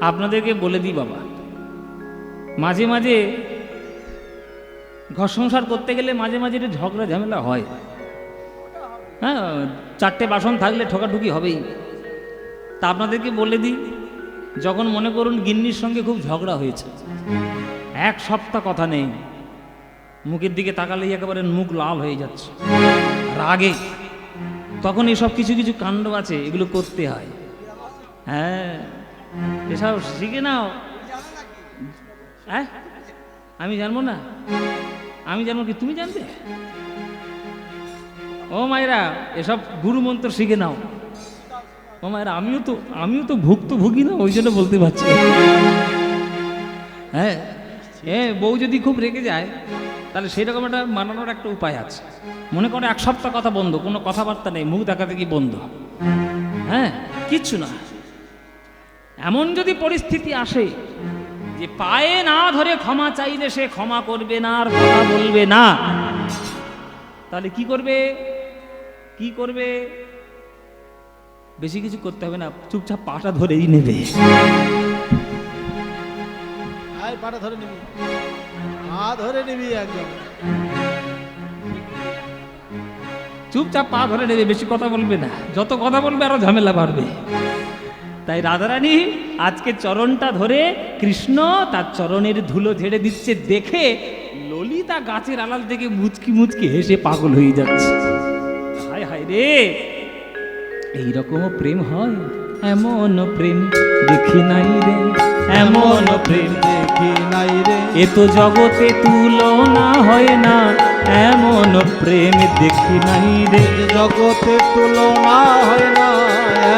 আপনাদেরকে বলে দিই বাবা, মাঝে মাঝে ঘর সংসার করতে গেলে মাঝে মাঝে একটু ঝগড়া ঝামেলা হয়। হ্যাঁ, 4টে বাসন থাকলে ঠোকাঠুকি হবেই। তা আপনাদেরকে বলে দিই, যখন মনে করুন গিন্নির সঙ্গে খুব ঝগড়া হয়েছে, 1 সপ্তাহ কথা নেই, মুখের দিকে তাকালেই একেবারে মুখ লাল হয়ে যাচ্ছে রাগে, তখন এসব কিছু কিছু কাণ্ড আছে, এগুলো করতে হয়। হ্যাঁ, এসব শিখে নাও। হ্যাঁ, আমি জানবো না? আমি জানবো কি তুমি জানবে? ও মায়েরা, এসব গুরু মন্ত্র শিখে নাও। ও মায়েরা, আমিও তো ভুক্তভোগী না, ওই জন্য বলতে পারছি। হ্যাঁ, বউ যদি খুব রেগে যায় তাহলে সেই রকম একটা মানানোর একটা উপায় আছে। মনে করো 1 সপ্তাহ কথা বন্ধ, কোনো কথাবার্তা নেই, মুখ দেখাদেখি বন্ধ। হ্যাঁ, কিচ্ছু না। এমন যদি পরিস্থিতি আসে যে পায়ে না ধরে ক্ষমা চাইলে সে ক্ষমা করবে না আর কথা বলবে না, তাহলে কি করবে? বেশি কিছু করতে হবে না, চুপচাপ পাটা ধরেই নেবে। পাটা ধরে নিবি, পা ধরে নিবি একদম, চুপচাপ পা ধরে নেবে, বেশি কথা বলবে না। যত কথা বলবে আরো ঝামেলা বাড়বে। তাই রাধারানী আজকে চরণটা ধরে কৃষ্ণ তার চরণের ধুলো ঝেড়ে দিচ্ছে দেখে ললিতা গাছের আড়াল থেকে মুচকি মুচকি হেসে পাগল হয়ে যাচ্ছে। হায় হায় রে, এইরকমও প্রেম হয়? এমন প্রেম দেখি নাই রে, এমন প্রেম দেখি নাই রে, এ তো জগতে তুলনা হয় না, এমন প্রেম দেখি নাই রে। জগতে তুলনা হয় না,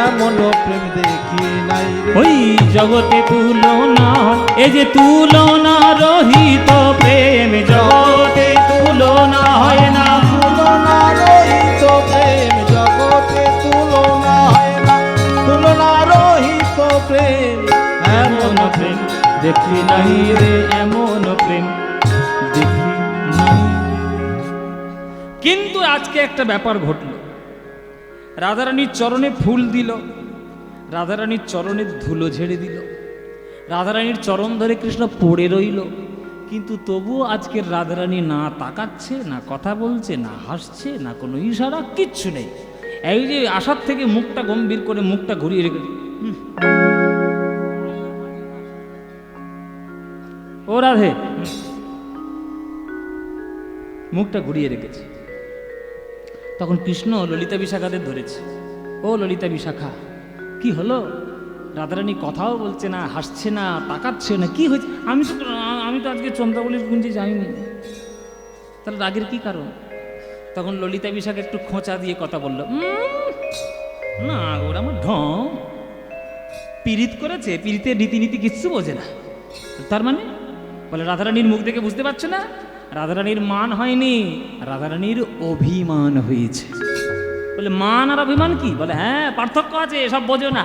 এমন প্রেম দেখি নাই রে। ওই জগতে তুলনা, এ যে তুলনা রহিত প্রেম, জগতে তুলনা হয় না, তুলনা রহিত প্রেম, জগতে তুলনা হয় না, তুলনা রহিত প্রেম, এমন প্রেম দেখি নাই রে, এমন প্রেম দেখি নাই। কিন্তু আজকে একটা ব্যাপার ঘটল, রাধারানীর চরণে ফুল দিল, রাধারানীর চরণের ধুলো ঝেড়ে দিল, রাধারানীর চরণ ধরে কৃষ্ণ পড়ে রইল, কিন্তু তবুও আজকের রাধারানী না তাকাচ্ছে, না কথা বলছে, না হাসছে, না কোনো ইশারা, কিচ্ছু নেই। এই যে আসার থেকে মুখটা গম্ভীর করে মুখটা ঘুরিয়ে রেখেছে। ও রাধে, মুখটা ঘুরিয়ে রেখেছে। তখন কৃষ্ণ ললিতা বিশাখাদের ধরেছে। ও ললিতা বিশাখা, কি হলো? রাধারানী কথাও বলছে না, হাসছে না, তাকাচ্ছে না, কি হয়েছে? আমি তো আজকে চন্দ্রাবলীর কুঞ্জে যাইনি। তাহলে রাগের কি কারণ? তখন ললিতা বিশাখা একটু খোঁচা দিয়ে কথা বলল, না ওরা আমার ঢং, পীড়িত করেছে, পীড়িতের রীতিনীতি কিচ্ছু বোঝে না। তার মানে বলে রাধারানীর মুখ দেখে বুঝতে পারছে না? রাধারানীর মান হয়নি, রাধারানীর অভিমান হয়েছে। বলে মান আর অভিমান কি? বলে হ্যাঁ, পার্থক্য আছে, এসব বোঝো না।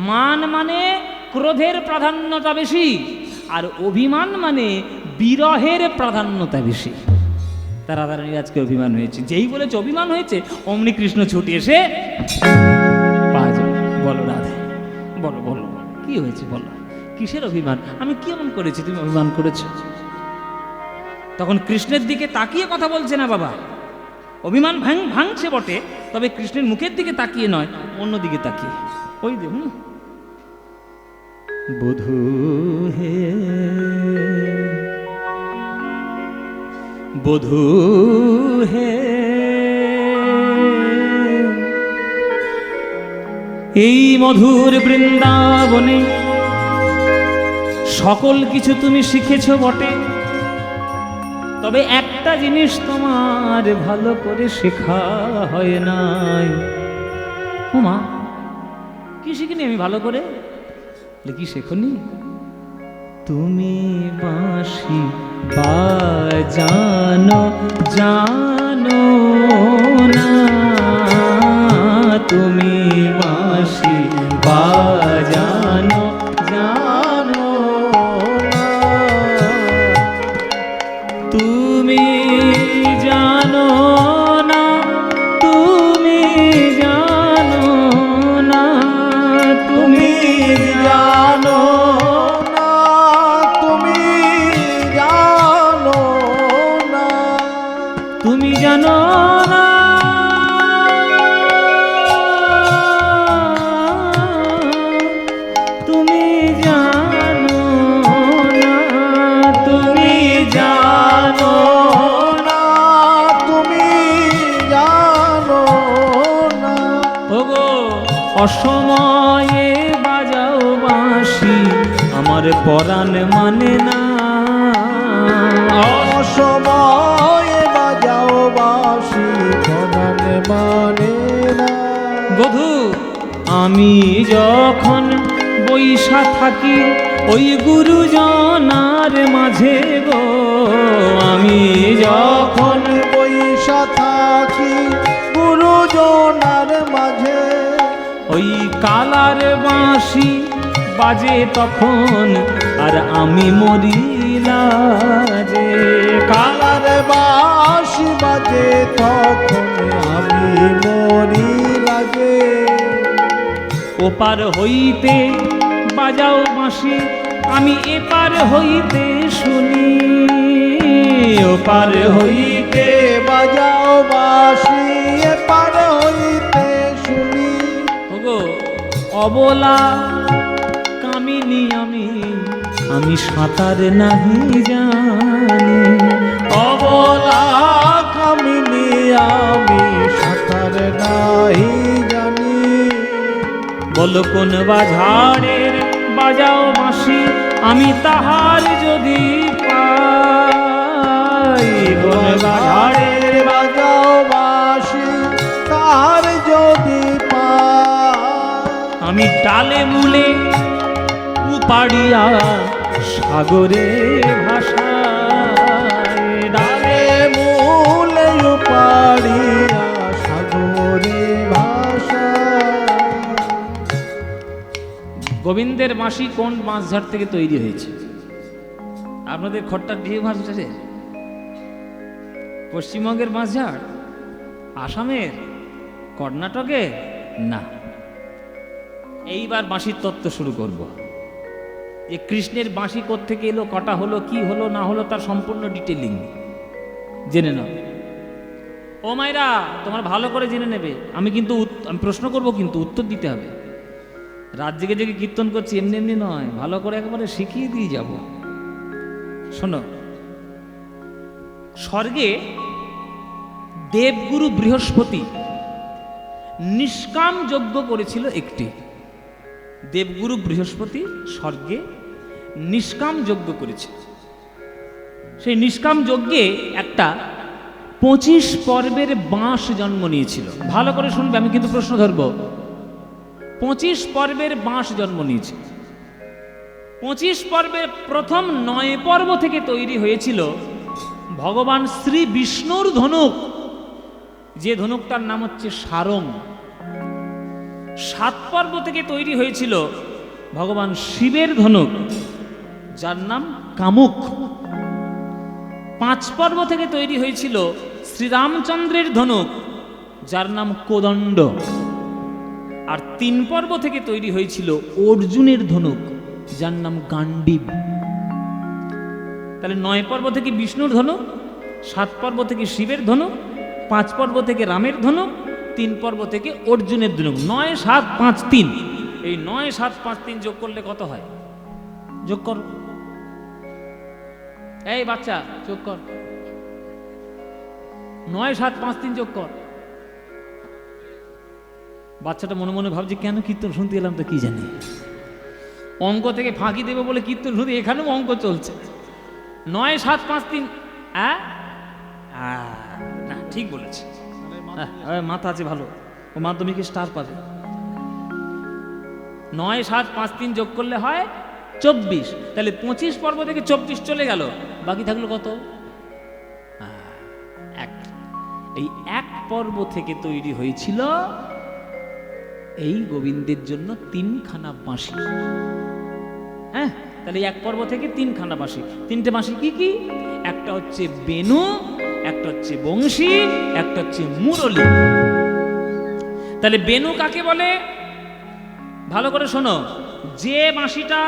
মান মানে ক্রোধের প্রাধান্যতা বেশি, আর অভিমান মানে বিরহের প্রাধান্যতা বেশি। তা রাধারানীর আজকে অভিমান হয়েছে। যেই বলেছে অভিমান হয়েছে, অমনি কৃষ্ণ ছুটে এসে বলো রাধে, বলো বলো কি হয়েছে, বলো কিসের অভিমান? আমি কি এমন করেছি তুমি অভিমান করেছো? তখন কৃষ্ণের দিকে তাকিয়ে কথা বলছে না বাবা, অভিমান ভাঙছে বটে, তবে কৃষ্ণের মুখের দিকে তাকিয়ে নয়, অন্য দিকে তাকিয়ে। ওই যে বধূ হে বধূ হে, এই মধুর বৃন্দাবনে সকল কিছু তুমি শিখেছ বটে, তবে একটা জিনিস তোমার ভালো করে শেখা হয় নাই। ও মা, কি শিখিনি আমি ভালো করে? কি শেখনি? তুমি বাঁশি বাজানো জানো না, তুমি বাঁশি বাজানো জানো না, তুমি জানো না, তুমি জানো না, তুমি জানো অসময়ে বাজাও বাঁশি আমার পরাণ মানে না। অসময়ে বাজাও বাঁশি পরাণ মানে না। বধূ আমি যখন বৈশা থাকি ওই গুরুজনার মাঝে গো, আমি যখন যখন বৈশা থাকি গুরুজনার মাঝে, ওই কালার বাঁশি বাজে তখন আর আমি মরিলা যে। কালার বাঁশি বাজে তখন আমি মরি লাগে। ওপার হইতে বাজাও বাঁশি আমি এপার হইতে শুনি, ওপার হইতে বাজাও বাঁশি এপার হইতে শুনি। ওগো অবলা কামিনী আমি সাঁতার নাহি জানি। অবলা কামিনী আমি সাঁতার নাহি জানি। বলো কোন বাঝাড়ের বাজাও বাঁশি আমি তাহার যদি পাই, কোন বাঝাড়ের বাজাও বাঁশি তার যদি পাই। আমি ডালে মূলে উপাড়িয়া সাগরে ভাষায়, ডালে মূলে পাড়িয়া সাগরে ভাষা। গোবিন্দের বাঁশি কোন বাঁশঝাড় থেকে তৈরি হয়েছে? আপনাদের খট্টার ডিহে বাঁশঝাড়ের? পশ্চিমবঙ্গের বাঁশঝাড়? আসামের? কর্ণাটকে? না। এইবার বাঁশির তত্ত্ব শুরু করব। যে কৃষ্ণের বাঁশি কোত্থেকে এলো, কটা হলো, কি হলো না হলো, তার সম্পূর্ণ ডিটেলিং জেনে নাও। ও মাইরা তোমার ভালো করে জেনে নেবে। আমি কিন্তু আমি প্রশ্ন করব, কিন্তু উত্তর দিতে হবে। রাত জেগে জেগে কীর্তন করছি এমনি এমনি নয়, ভালো করে একেবারে শিখিয়ে দিয়ে যাব। শোনো, স্বর্গে দেবগুরু বৃহস্পতি নিষ্কাম যজ্ঞ করেছিল একটি। দেবগুরু বৃহস্পতি স্বর্গে নিষ্কাম যজ্ঞ করেছে। সেই নিষ্কাম যজ্ঞে একটা 25 পর্বের বাঁশ জন্ম নিয়েছিল। ভালো করে শুনবে, আমি কিন্তু প্রশ্ন ধরব। 25 পর্বের বাঁশ জন্ম নিয়েছে। 25 পর্বের প্রথম 9 পর্ব থেকে তৈরি হয়েছিল ভগবান শ্রী বিষ্ণুর ধনুক, যে ধনুকটার নাম হচ্ছে সারং। 7 পর্ব থেকে তৈরি হয়েছিল ভগবান শিবের ধনুক, যার নাম কামুক। 5 পর্ব থেকে তৈরি হয়েছিল শ্রীরামচন্দ্রের ধনুক, যার নাম কোদণ্ড। আর 3 পর্ব থেকে তৈরি হয়েছিল অর্জুনের ধনুক, যার নাম গান্ডীব। তাহলে 9 পর্ব থেকে বিষ্ণুর ধনুক, 7 পর্ব থেকে শিবের ধনুক, 5 পর্ব থেকে রামের ধনুক, 3 পর্ব থেকে অর্জুনের ধনুক। 9, 7, 5, 3। এই 9, 7, 5, 3 যোগ করলে কত হয়? যোগ কর। এই বাচ্চা যোগ কর। 9, 7, 5, 3 যোগ কর। বাচ্চাটা মনে মনে ভাবছে কেন কীর্তন শুনতে এলাম তো কি জানি, অঙ্ক থেকে ফাঁকি দেবে বলে কীর্তন শুনতে, এখানেও অঙ্ক চলছে। 9, 7, 5, 3। না ঠিক বলেছে, মাথা আছে ভালো, ও মাধ্যমিকে স্টার পাবে। 9, 7, 5, 3 যোগ করলে হয় 24। তাহলে 25 পর্ব থেকে 24 চলে গেল, বাকি থাকলো কত? 1। এই 1 পর্ব থেকে তৈরি হয়েছিল এই গোবিন্দের জন্য 3খানা বাঁশি। হ্যাঁ, তাহলে 1 পর্ব থেকে 3খানা বাঁশি। 3টে বাঁশি কি কি? একটা হচ্ছে বেনু, একটা হচ্ছে বংশী, একটা হচ্ছে মুরলী। তাহলে বেনু কাকে বলে? ভালো করে শোনো, যে বাঁশিটা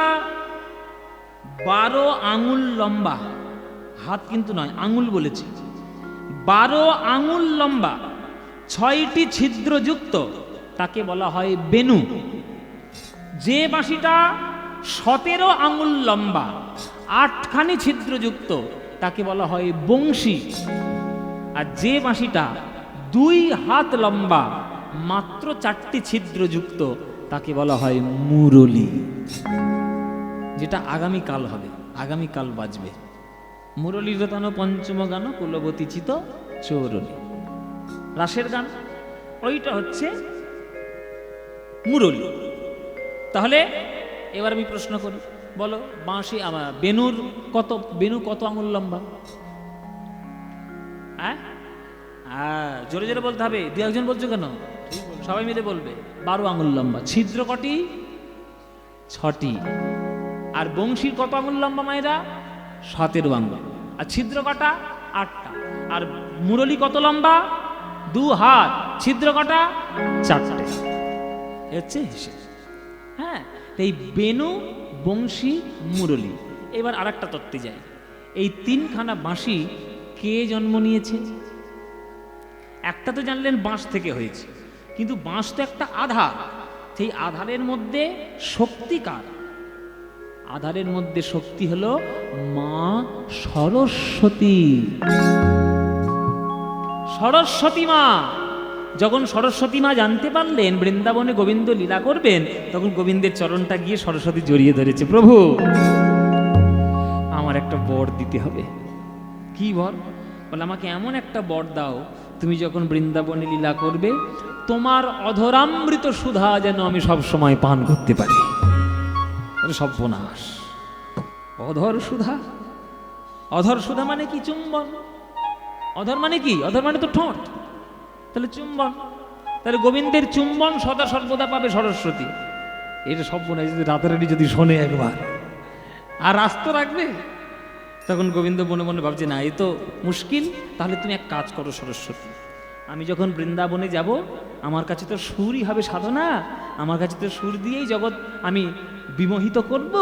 12 আঙুল লম্বা, হাত কিন্তু নয়, আঙুল বলেছি, 12 আঙুল লম্বা, 6টি ছিদ্রযুক্ত, তাকে বলা হয় বেনু। যে বাঁশিটা 17 আঙুল লম্বা, 8খানি ছিদ্রযুক্ত, তাকে বলা হয় বংশী। আর যে বাঁশিটা 2 হাত লম্বা, মাত্র 4টি ছিদ্রযুক্ত, তাকে বলা হয় মুরলী, যেটা আগামীকাল হবে, আগামীকাল বাজবে। মুরলী রতান পঞ্চম গান কুলবতী চিত চৌরলী, রাসের গান, ওইটা হচ্ছে মুরলী। তাহলে এবার আমি প্রশ্ন করি, বলো বাঁশি বেনু কত আঙুল লম্বা? হ্যাঁ, জোরে জোরে বলতে হবে, দু একজন বলছো কেন? সবাই মিলে বলবে। 12 আঙুল লম্বা। ছিদ্র কটি? 6টি। আর বংশীর কত আঙুল লম্বা মায়েরা? 17 আঙুল। আর ছিদ্র কটা? 8টা। আর মুরলী কত লম্বা? 2 হাত। ছিদ্র কটা? 4টে। হচ্ছে হিসেব। হ্যাঁ, এই বেনু, বংশী, মুরলী। এবার আর একটা তত্ত্বে যাই। এই 3খানা বাঁশি কে জন্ম নিয়েছে? একটা তো জানলেন বাঁশ থেকে হয়েছে, কিন্তু বাঁশ তো একটা আধার। সেই আধারের মধ্যে শক্তি কার? আধারের মধ্যে শক্তি হলো মা সরস্বতী। সরস্বতী মা। যখন সরস্বতী মা জানতে পারলেন বৃন্দাবনে গোবিন্দ লীলা করবেন, তখন গোবিন্দের চরণটা গিয়ে সরস্বতী জড়িয়ে ধরেছে, প্রভু আমার একটা বর দিতে হবে। কি বর? বলে আমাকে এমন একটা বর দাও, তুমি যখন বৃন্দাবনে লীলা করবে তোমার অধরামৃত সুধা যেন আমি সব সময় পান করতে পারি। সর্বনাশ! অধর সুধা? অধর সুধা মানে কি? চুম্বন। অধর মানে কি? অধর মানে তো ঠোঁট, তাহলে চুম্বন। তাহলে গোবিন্দের চুম্বন সদা সর্বদা পাবে সরস্বতী। এটা সর্বনাশ! রাতারাতি যদি শোনে একবার, আর আস্ত রাখবে। তখন গোবিন্দ মনে মনে ভাবছে, না এ তো মুশকিল। তাহলে তুমি এক কাজ করো সরস্বতী, আমি যখন বৃন্দাবনে যাব আমার কাছে তো সুরই হবে সাধনা, আমার কাছে তো সুর দিয়েই জগৎ আমি বিমোহিত করব।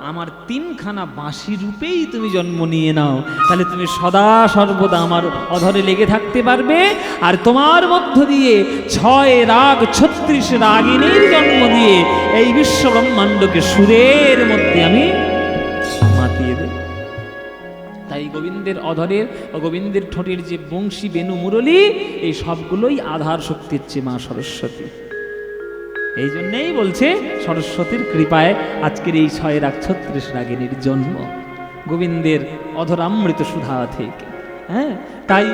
আমার 3খানা বাঁশি রূপেই তুমি জন্ম নিয়ে নাও, তাহলে তুমি সদা সর্বদা আমার অধরে লেগে থাকতে পারবে। আর তোমার মধ্য দিয়ে 6 রাগ 36 রাগিনীর জন্ম দিয়ে এই বিশ্ব ব্রহ্মাণ্ডকে সুরের মধ্যে আমি মাতিয়ে দেব। তাই গোবিন্দের অধরের ও গোবিন্দের ঠোঁটের যে বংশী, বেনু, মুরলী, এই সবগুলোই আধার শক্তির চেয়ে মা সরস্বতী। এই জন্যেই বলছে সরস্বতীর কৃপায় আজকের এই 6 রাগ 36 রাগিনীর জন্ম, গোবিন্দের অধরামৃত সুধা থেকে। হ্যাঁ, তাই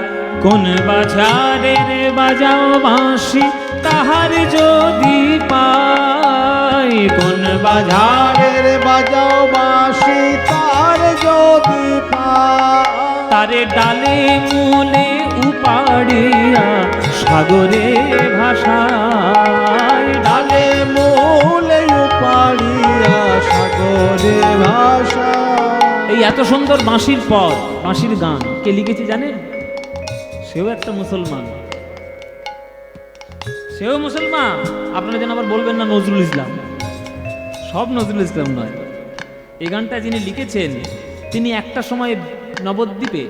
কোন বাজারের বাজাও বাঁশি তাহার যদি পাই, কোন বাজারের বাজাও বাঁশি তার যদি পাই, তারে ডালে মূলে উপাড়িয়া সাগরে ভাষায়, ডালে মূলে উপাড়িয়া সাগরে ভাষা। এই এত সুন্দর বাঁশির পদ, বাঁশির গান কে লিখেছে জানেন? সেও একটা মুসলমান, সেও মুসলমান। আপনারা যেন আবার বলবেন না নজরুল ইসলাম, সব নজরুল ইসলাম নয়। এই গানটা যিনি লিখেছেন তিনি একটা সময় নবদ্বীপে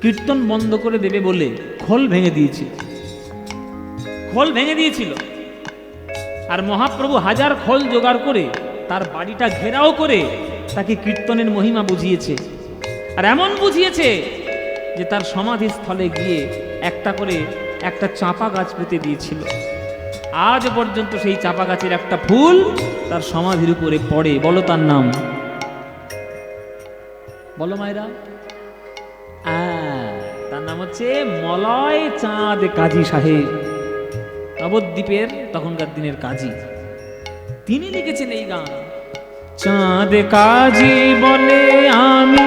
কীর্তন বন্ধ করে দেবে বলে খোল ভেঙে দিয়েছিল, খোল ভেঙে দিয়েছিল। আর মহাপ্রভু হাজার খোল জোগাড় করে তার বাড়িটা ঘেরাও করে তাকে কীর্তনের মহিমা বুঝিয়েছে। আর এমন বুঝিয়েছে যে তার সমাধিস্থলে গিয়ে একটা করে একটা চাঁপা গাছ পুঁতে দিয়েছিল। আজ পর্যন্ত সেই চাঁপা গাছের একটা ফুল তার সমাধির উপরে পড়ে। বলো তার নাম, বলো মায়েরা। তার নাম হচ্ছে মলয় চাঁদ কাজী সাহেব, নবদ্বীপের তখনকার দিনের কাজী। তিনি লিখেছেন এই গান। চাঁদ কাজী বলে আমি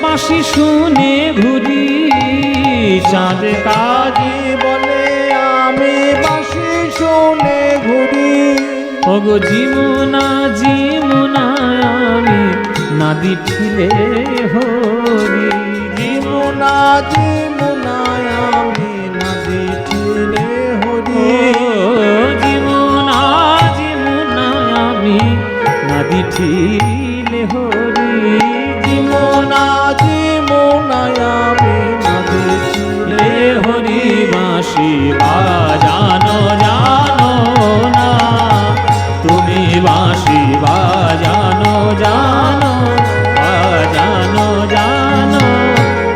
বাঁশি শুনে ঘুরি, চাঁদ কাজী বলে আমি বাঁশি শুনে ঘুরি, ওগো জিমুনা জিমুনা আমি নাদি ঠিলে হরি, জিমুনা জিমুনা আমি নদী ঠিলে হরি, জিমুনা জিমুনা আমি নাদি ঠিলে হরি, জিমুনা জিমুনা আমি নদী ঠিলে হরি বাঁশি বাজানো জানো না, তুমি বাঁশি বাজানো জানো, বাজানো জানো,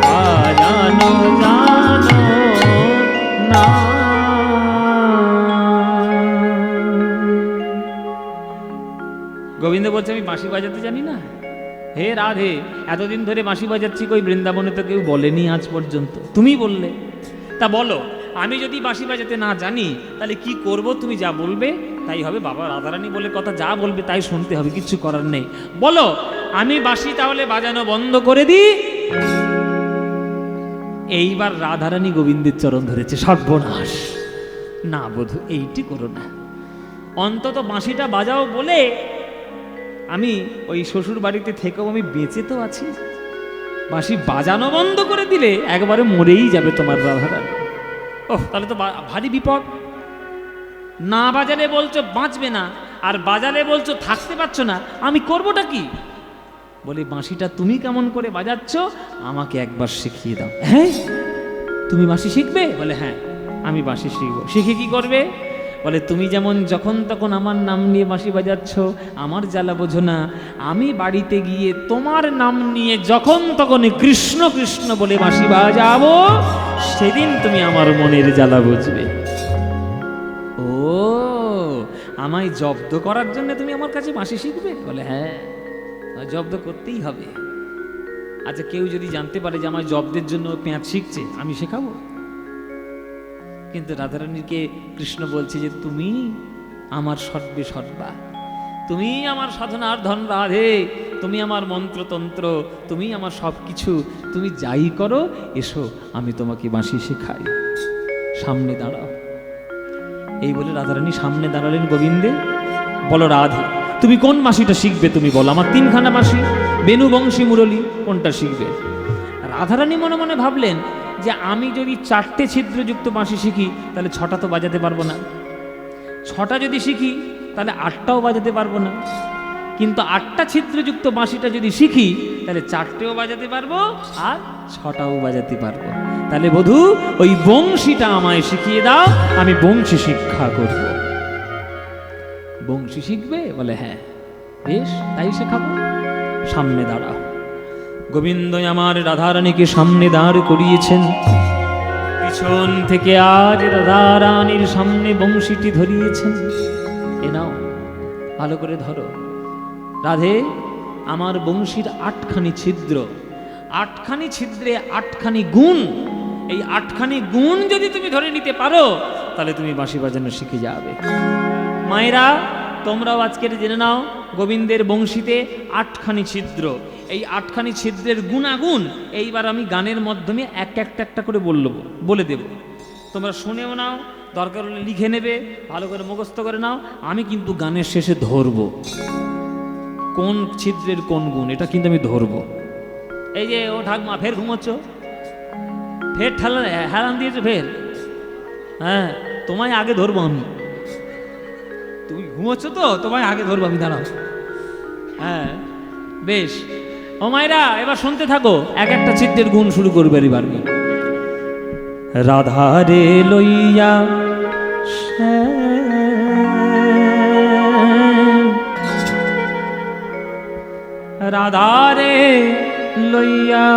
বাজানো জানো না। গোবিন্দ বলছে আমি বাঁশি বাজাতে জানি না। হে রাধে, এতদিন ধরে বাঁশি বাজাচ্ছি, কই বৃন্দাবনে তো কেউ বলেনি আজ পর্যন্ত, তুমি বললে। তা বলো, আমি যদি বাঁশি বাজাতে না জানি তাহলে কি করব? তুমি যা বলবে তাই হবে। বাবা রাধারানী বলে কথা, যা বলবে তাই শুনতে হবে, কিচ্ছু করার নেই। বলো, আমি বাঁশি তাহলে বাজানো বন্ধ করে দিই। এইবার রাধারানী গোবিন্দের চরণ ধরেছে। সর্বনাশ, না বধূ, এইটি করো না, অন্তত বাঁশিটা বাজাও বলে আমি ওই শ্বশুর বাড়িতে থেকেও আমি বেঁচে তো আছি। বাঁশি বাজানো বন্ধ করে দিলে একবারে মরেই যাবে তোমার রাধারানী। ওহ, তাহলে তো ভারী বিপদ। না বাজালে বলছো বাঁচবে না, আর বাজালে বলছো থাকতে পারছো না, আমি করবোটা কি? বলি, বাঁশিটা তুমি কেমন করে বাজাচ্ছ আমাকে একবার শিখিয়ে দাও। হ্যাঁ, তুমি বাঁশি শিখবে? বলে হ্যাঁ, আমি বাঁশি শিখবো। শিখে কি করবে? বলে, তুমি যেমন যখন তখন আমার নাম নিয়ে বাঁশি বাজাচ্ছ, আমার জ্বালা বোঝো না। আমি বাড়িতে গিয়ে তোমার নাম নিয়ে যখন তখন কৃষ্ণ কৃষ্ণ বলে বাঁশি বাজাবো, সেদিন তুমি আমার মনের জ্বালা বুঝবে। ও, আমায় জব্দ করার জন্য তুমি আমার কাছে বাঁশি শিখবে? বলে হ্যাঁ, জব্দ করতেই হবে। আচ্ছা, কেউ যদি জানতে পারে যে আমার জব্দের জন্য পেঁয়াজ শিখছে, আমি শেখাবো? কিন্তু রাধারানীকে কৃষ্ণ বলছে যে তুমি আমার সর্বে সর্বা, তুমি আমার সাধনার ধন রাধে, তুমি আমার মন্ত্রতন্ত্র, তুমি আমার সব কিছু, তুমি যাই করো, এসো আমি তোমাকে বাঁশি শেখাই, সামনে দাঁড়াও। এই বলে রাধারানী সামনে দাঁড়ালেন গোবিন্দে। বলো রাধে, তুমি কোন বাঁশিটা শিখবে? তুমি বলো, আমার তিনখানা বাঁশি, বেনু, বংশী, মুরলী, কোনটা শিখবে? রাধারানী মনে মনে ভাবলেন যে আমি যদি 4টে ছিদ্রযুক্ত বাঁশি শিখি তাহলে 6টা তো বাজাতে পারবো না, 6টা যদি শিখি তাহলে 8টাও বাজাতে পারবো না, কিন্তু 8টা ছিদ্রযুক্ত বাঁশিটা যদি শিখি তাহলে 4টেও বাজাতে পারবো আর 6টাও বাজাতে পারবো। তাহলে বধূ, ওই বংশীটা আমায় শিখিয়ে দাও, আমি বংশী শিক্ষা করব। বংশী শিখবে? বলে হ্যাঁ, বেশ, তাই শেখাবো। সামনে দাঁড়াও। গোবিন্দ আমার রাধারানীকে সামনে দাঁড় করিয়েছেন। পিছন থেকে আজ রাধারানীর সামনে বংশীটি ধরিয়েছেন। এ নাও, ভালো করে ধরো। রাধে, আমার বংশীর 8খানি ছিদ্র, 8খানি ছিদ্রে 8খানি গুণ। এই 8খানি গুণ যদি তুমি ধরে নিতে পারো তাহলে তুমি বাঁশি বাজানো শিখে যাবে। মায়েরা, তোমরাও আজকের জেনে নাও, গোবিন্দের বংশীতে 8খানি ছিদ্র। এই 8খানি ছিদ্রের গুণাগুণ এইবার আমি গানের মাধ্যমে একটা করে বলে দেব। তোমরা শুনেও নাও, দরকার হলে লিখে নেবে, ভালো করে মুখস্থ করে নাও। আমি কিন্তু গানের শেষে ধরবো কোন ছিদ্রের কোন গুণ, এটা কিন্তু আমি ধরবো। এই যে ও ঠাকমা, ফের ঘুমোচ্ছ, ফের হেলান দিয়েছো ফের। হ্যাঁ, তোমায় আগে ধরবো আমি। তুমি ঘুমোচ্ছ তো, তোমায় আগে ধরবো আমি, দাঁড়াও। হ্যাঁ, বেশ। ও মায়েরা, এবার শুনতে থাকো, একটা ছিদ্রের গুণ শুরু করবে এবার। রাধারে লইয়া রাধারে লইয়া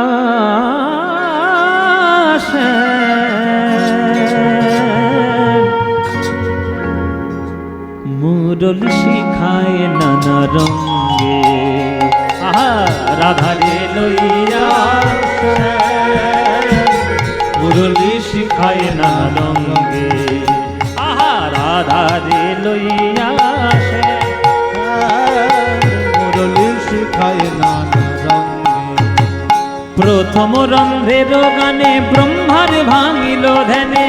মুরলী শিখায় নানা রঙে। আহা, রাধারে লইয়া মুরলী শিখায় নানা রঙে। আহা, রাধারে লইয়া মুরলী শিখায় নানা রঙে। প্রথম রন্ধ্রের গানে ব্রহ্মার ভাঙিল ধ্যানে।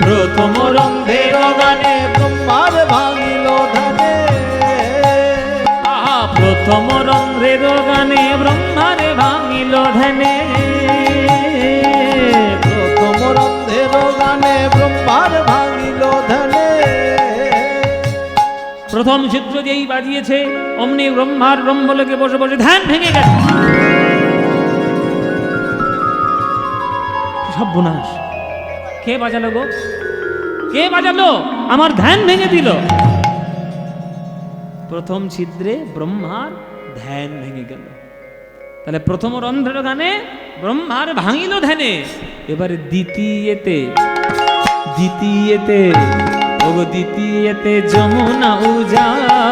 প্রথম রন্ধ্রের গানে ব্রহ্মার ভাঙিল ধ্যানে। আহা, প্রথম রন্ধ্রের গানে ব্রহ্মার ভাঙিল ধ্যানে। প্রথম রন্ধ্রের গানে ব্রহ্মার ভাঙিল ধ্যানে। প্রথম ছিদ্র যেই বাজিয়েছে অমনি ব্রহ্মার ব্রহ্মলোকে বসে বসে ধ্যান ভেঙে গেছে। সর্বনাশ, কে বাজালো গো? কে বাজালো? আমার ধ্যান ভেঙে দিল। প্রথম ছিদ্রে ব্রহ্মার ধ্যান ভেঙে গেল। তাহলে প্রথম রন্ধ্রের গানে ব্রহ্মার ভাঙিল ধ্যানে। এবারে দ্বিতীয়তে দ্বিতীয়তে যমুনা উজাড়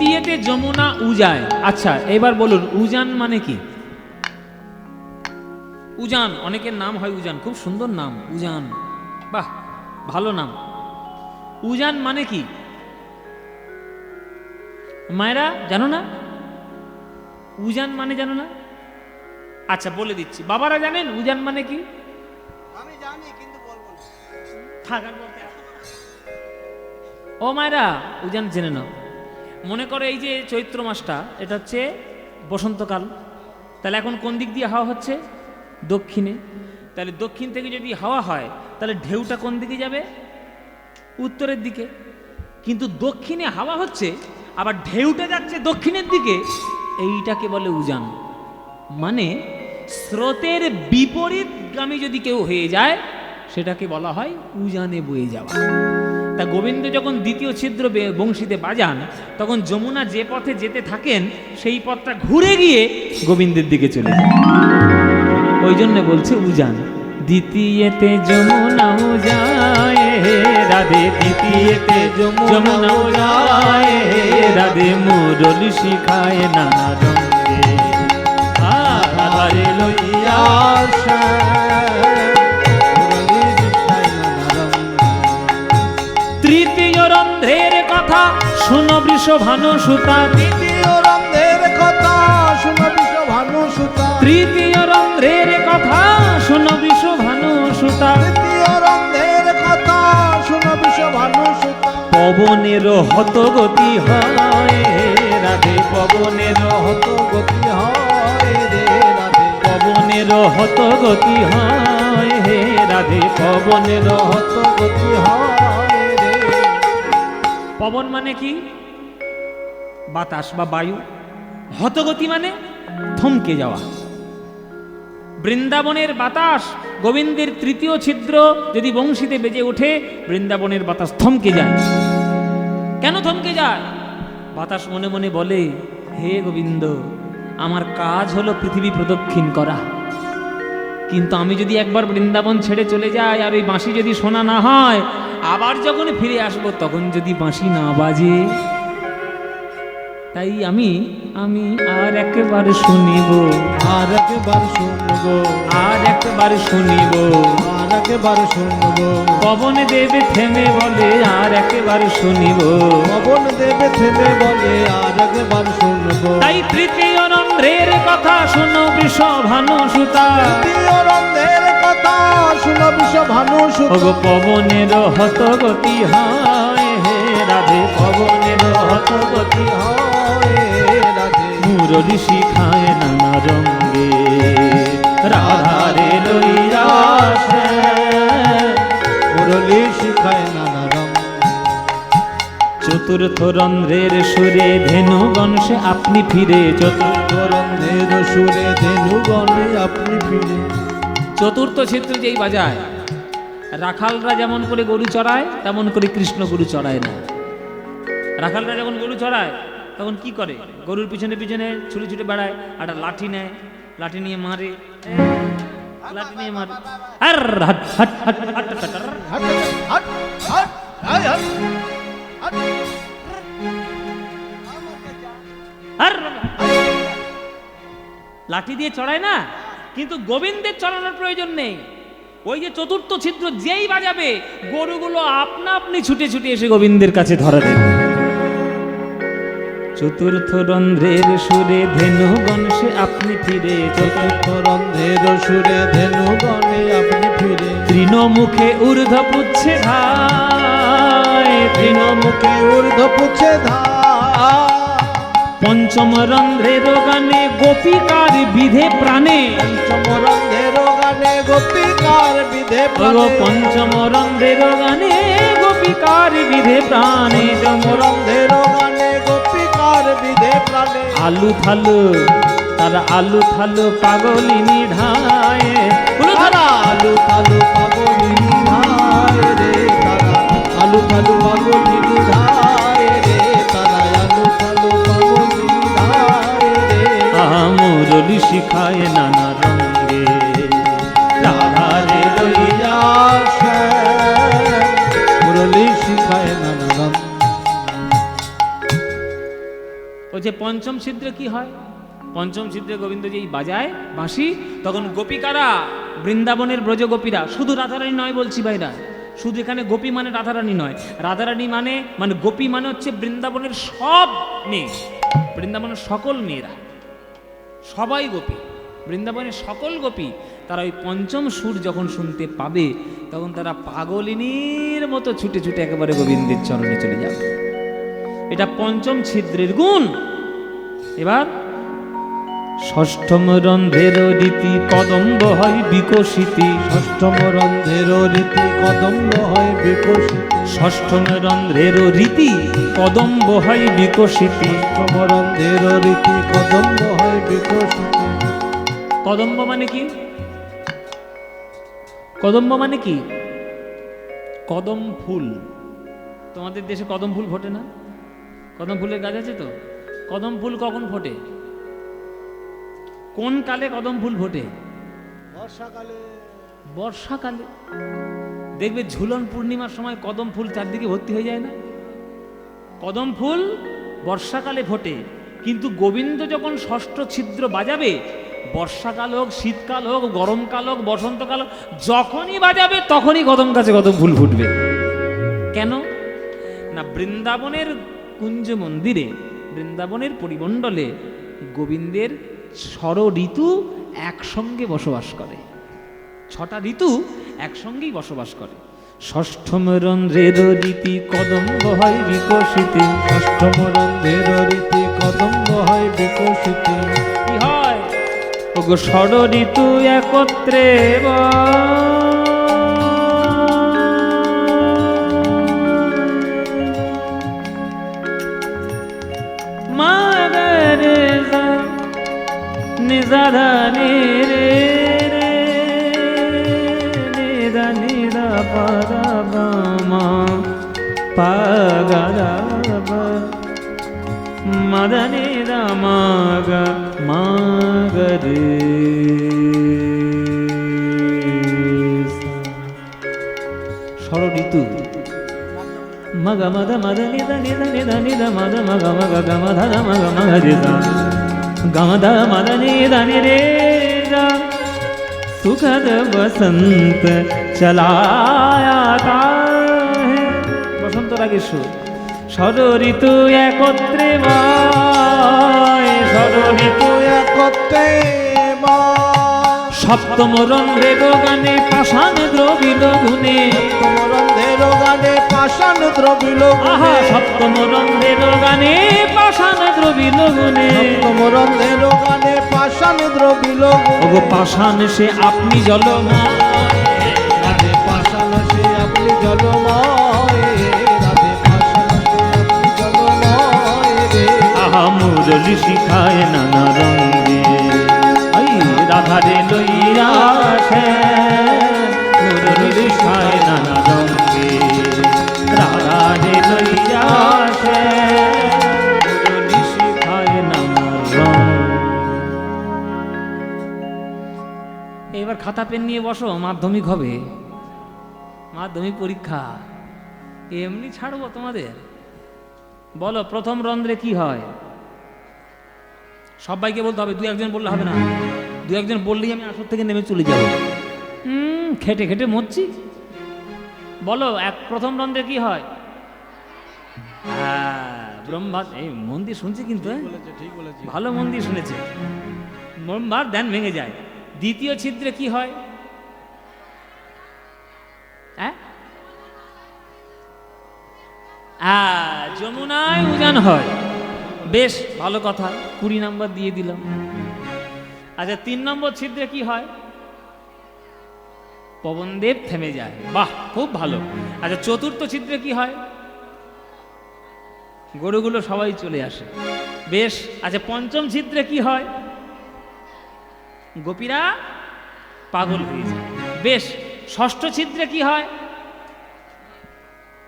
দ্বিতীয়তে যমুনা উজায়। আচ্ছা এবার বলুন উজান মানে কি? উজান, অনেকের নাম হয় উজান, খুব সুন্দর নাম উজান, বাহ ভালো নাম। উজান মানে কি মায়েরা জানো না? উজান মানে জানো না? আচ্ছা বলে দিচ্ছি, বাবারা জানেন উজান মানে কি? আমি জানি কিন্তু বলবো না। থাক আর বলতে হবে না। ও মায়েরা উজান জেনে নাও। মনে করো এই যে চৈত্র মাসটা, এটা হচ্ছে বসন্তকাল, তাহলে এখন কোন দিক দিয়ে হাওয়া হচ্ছে? দক্ষিণে। তাহলে দক্ষিণ থেকে যদি হাওয়া হয় তাহলে ঢেউটা কোন দিকে যাবে? উত্তরের দিকে। কিন্তু দক্ষিণে হাওয়া হচ্ছে আবার ঢেউটা যাচ্ছে দক্ষিণের দিকে, এইটাকে বলে উজান। মানে স্রোতের বিপরীতগামী যদি কেউ হয়ে যায় সেটাকে বলা হয় উজানে বয়ে যাওয়া। তা গোবিন্দ যখন দ্বিতীয় ছিদ্র বংশীতে বাজান তখন যমুনা যে পথে যেতে থাকেন সেই পথটা ঘুরে গিয়ে গোবিন্দের দিকে চলে যায়, ওই জন্য বলছে উজান। দ্বিতীয়তে যমুনা যায় রাধে, দ্বিতীয়তে যমুনা যায় রাধে, মুরলি শিখায় নানা রঙে আধারে লইয়া তৃতীয় রন্ধ্রের কথা শোনো বৃষভানু সুতা, তৃতীয় রন্ধের কথা শুনো বিশ্বভানু সুতা, তৃতীয় রন্ধ্রের কথা শোনো বৃষভানু সুতা, তৃতীয় রন্ধের কথা শুনো বিশ্বভানু সুতা, পবনের হতগতি হয় রাধে, পবনের হত গতি হয় রে রাধে, পবনের হতগতি হয় হে রাধে, পবনের হত গতি হয় রে। পবন মানে কি? বাতাস বা বায়ু। হতগতি মানে থমকে যাওয়া। বৃন্দাবনের বাতাস গোবিন্দের তৃতীয় ছিদ্র যদি বংশীতে বেজে ওঠে, বৃন্দাবনের বাতাস থমকে যায়। কেন থমকে যায়? বাতাস মনে মনে বলে, হে গোবিন্দ, আমার কাজ হলো পৃথিবী প্রদক্ষিণ করা, কিন্তু আমি যদি একবার বৃন্দাবন ছেড়ে চলে যাই আর ওই বাঁশি যদি শোনা না হয়, আবার যখন ফিরে আসবো তখন যদি বাঁশি না বাজে, তাই আমি আর একবার শুনিব, আর একবার শুনবো, আর একবার শুনিব। আর একবার শুনবো, পবন দেবে থেমে বলে আর একবার শুনিব। পবন দেবে থেমে বলে আর একবার শুনবো, তাই তৃতীয় রন্ধ্রের কথা শুনো বৃষভানু সুতা, তৃতীয় রন্ধের কথা শুনো বিশ্বভানু সুতা, ওগো পবনের হতগতি হয় হে রাধে, পবনের হতগতি হয় রাধে, মুরলি শিখায় নানা রঙ্গে রাধারে লইয়া আসে। মুরলি শিখায় নানা রঙ, চতুর্থ রন্ধ্রের সুরে ধেনুগণ সে আপনি ফিরে, চতুর্থ রন্ধের সুরে ধেনুগণে আপনি ফিরে, চতুর্থ ছিদ্র যেই বাজায়, রাখালরা যেমন করে গরু চড়ায় তেমন করে কৃষ্ণ গরু চড়ায় না। রাখালরা যখন গরু চড়ায় তখন কি করে? গরুর পিছনে পিছনে ছুটে ছুটে বেড়ায়, একটা লাঠি নেয়, লাঠি নিয়ে মারে, লাঠি নিয়ে মারে, আর হাট হাট হাট হাট হাট হাট। হাট হাট হাট হাট হাট হাট, আর লাঠি দিয়ে চড়ায় না, কিন্তু গোবিন্দের চড়ানোর প্রয়োজন নেই। ওই যে চতুর্থ ছিদ্র যেই বাজাবে, গরুগুলো আপনা আপনি ছুটে ছুটে এসে গোবিন্দের কাছে ধরা দেবে। চতুর্থ রন্ধ্রের সুরে ধেনুগণ সে আপনি ফিরে, চতুর্থ রন্ধের সুরে ধেনুগণে আপনি ফিরে, তৃণমুখে ঊর্ধ্ব পুচ্ছে ধায়, তৃণমুখে ঊর্ধ্ব পুছে ধা, পঞ্চম রন্ধ্রের গানে গোপিকার বিধে প্রাণে, পঞ্চম রন্ধের গানে গোপিকার বিধে প্রাণে, পঞ্চম রন্ধ্রের গানে গোপিকার বিধে প্রাণে, পঞ্চম রন্ধের গানে গোপিকার বিধে প্রাণে, আলু থালু তারা আলু থালু পাগলিনী ঢায়, তারা আলু থালু পাগলিনী ধায় রে, তারা আলু থালু পাগলিনী ধায় রে, তারা আলু থালু পাগলিনী ধায় রে, মুরলি শিখায় নানা রঙে রাধারে লইয়া আসে, মুরলি শিখায় নানা রঙ। ওই যে পঞ্চম ছিদ্রে কি হয়? পঞ্চম ছিদ্রে গোবিন্দ যেই বাজায় বাঁশি, তখন গোপিকারা, বৃন্দাবনের ব্রজগোপীরা, শুধু রাধারানী নয় বলছি ভাইরা, শুধু এখানে গোপী মানে রাধারানী নয়, রাধারানী মানে মানে গোপী মানে হচ্ছে বৃন্দাবনের সব মেয়ে, বৃন্দাবনের সকল মেয়েরা, সবাই গোপী, বৃন্দাবনের সকল গোপী। তারা ওই পঞ্চম সুর যখন শুনতে পাবে, তখন তারা পাগলিনীর মতো ছুটে ছুটে একেবারে গোবিন্দের চরণে চলে যাবে। এটা পঞ্চম ছিদ্রের গুণ। এবার ষষ্ঠম রন্ধ্রের রীতি কদম্ব হয় বিকশিতি, ষষ্ঠম রন্ধ্রের রীতি কদম্ব হয় বিকশিত, ষষ্ঠম রন্ধ্রের রীতি কদম্ব হয় বিকশিতি। ষষ্ঠম রন্ধ্রের রীতি কদম্ব হয় বিকশিত। কদম্ব মানে কি? কদম্ব মানে কি? কদম ফুল। তোমাদের দেশে কদম ফুল ফোটে না? কদম ফুলের গাছ আছে তো? কদম ফুল কখন ফোটে? কোন কালে কদম ফুল ফোটে? বর্ষাকালে। বর্ষাকালে। দেখবে ঝুলন পূর্ণিমার সময় কদম ফুল চারদিকে ভর্তি হয়ে যায় না? কদম ফুল বর্ষাকালে ফোটে, কিন্তু গোবিন্দ যখন ষষ্ঠ ছিদ্র বাজাবে, বর্ষাকাল হোক, শীতকাল হোক, গরমকাল হোক, বসন্তকাল হোক, যখনই বাজাবে তখনই কদম গাছে কদম ফুল ফুটবে। কেন না, বৃন্দাবনের কুঞ্জ মন্দিরে, বৃন্দাবনের পরিমণ্ডলে গোবিন্দের 6 ঋতু একসঙ্গে বসবাস করে, 6টা ঋতু একসঙ্গেই বসবাস করে। ষষ্ঠম রন্ধ্রের রীতি কদম্ব হয় বিকশিতি, ষষ্ঠম রন্ধ্রের রীতি কদম্ব হয় বিকশিত। কি হয়? ওগো 6 ঋতু একত্রে নিজাধা রে নিদা নিদা পাদা মা পাগা মদনে মাগ মাগ রে। ষড় ঋতু মগ মদ মদ নিদ নিদ নিদ নিদ মদ মগ মগ গম ধ মগ মগ রিদা গম ध মদ নিদ নি রে সুখদ বসন্ত চলায়াতা হে। বসন্ত রাগের সুর। ষড় ঋতু একত্রে বয়, ষড় ঋতু একত্রে বয়। সপ্তম রন্ধ্রের গানে পাষাণ দ্রবিল গুণে, সপ্তম রন্ধ্রের গানে পাষাণ দ্রবিল আহা গুণে। সপ্তম রন্ধ্রের গানে পাষাণ দ্রবিল গুণে। সপ্তম রন্ধ্রের গানে পাষাণ দ্রবিল গুণে। ওগো পাষাণ সে আপনি জলময়, রাধে পাষাণ সে আপনি জলময়, রাধে পাষাণ সে আপনি জলময় রে। আহা মুরলি শিখায় নানা রঙে, আই রাধারে লইয়া সে মুরলি শিখায় নানা রঙে, রাধারে লইয়া সে মুরলি শিখায় নানা রঙ। এবার খাতা পেন নিয়ে বসো, মাধ্যমিক হবে, মাধ্যমিক পরীক্ষা। এমনি ছাড়বো তোমাদের? বলো প্রথম রন্ধ্রে কি হয়? সবাইকে বলতে হবে, 2-1 জন বললে হবে না। 2-1 জন বললেই আমি আসর থেকে নেমে চলে যাব। খেটে খেটে মরছি। বলো প্রথম রন্ধ্রে কি হয়? ব্রহ্মা, এই মন্দির শুনছে কিন্তু, ঠিক বলেছি। ভালো মন্দির শুনেছে। ব্রহ্মার ধ্যান ভেঙে যায়। দ্বিতীয় ছিদ্রে কি হয়? যমুনায় উজান হয়। বেশ ভালো কথা, 20 নম্বর দিয়ে দিলাম। আচ্ছা 3 নম্বর ছিদ্রে কি হয়? পবনদেব থেমে যায়। বাহ, খুব ভালো। আচ্ছা চতুর্থ ছিদ্রে কি হয়? গরুগুলো সবাই চলে আসে। বেশ। আচ্ছা পঞ্চম ছিদ্রে কি হয়? গোপীরা পাগল হয়ে যায়। বেশ। ষষ্ঠ ছিদ্রে কি হয়?